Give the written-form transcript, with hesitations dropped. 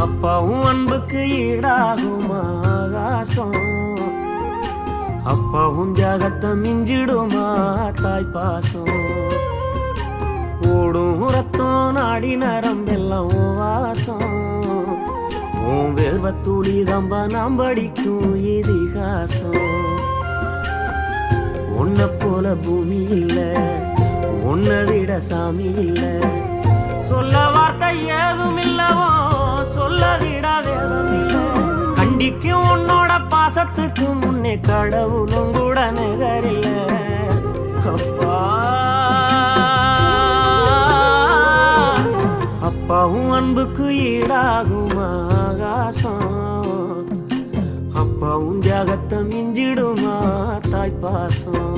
அப்பாவும் அன்புக்கு ஈடாகுமா ஆகாசம், அப்பாவும் தியாகத்தை மிஞ்சிடுமா தாய் பாசம். ஓடும் ரத்தம் நாடி நரம்பெல்லாம் வாசம், உன் வெல்வத்துளி தம்பா நாம் படிக்கும் இதிகாசம். உன்னை போல பூமி இல்ல, உன்னை விட சாமி இல்ல, சொல்ல வார்த்தை ஏதும் இல்லவோ சொல்ல விட வேதம் இல்ல. கண்டிக்கும் உன்னோட பாசத்துக்கு முன்னே கடவுளும் கூட நிகரில்ல. அப்பா அப்பாவும் அன்புக்கு ஈடாகுமா ஆகாசம், அப்பாவும் தியாகத்தை மிஞ்சிடுமா தாய் பாசம்.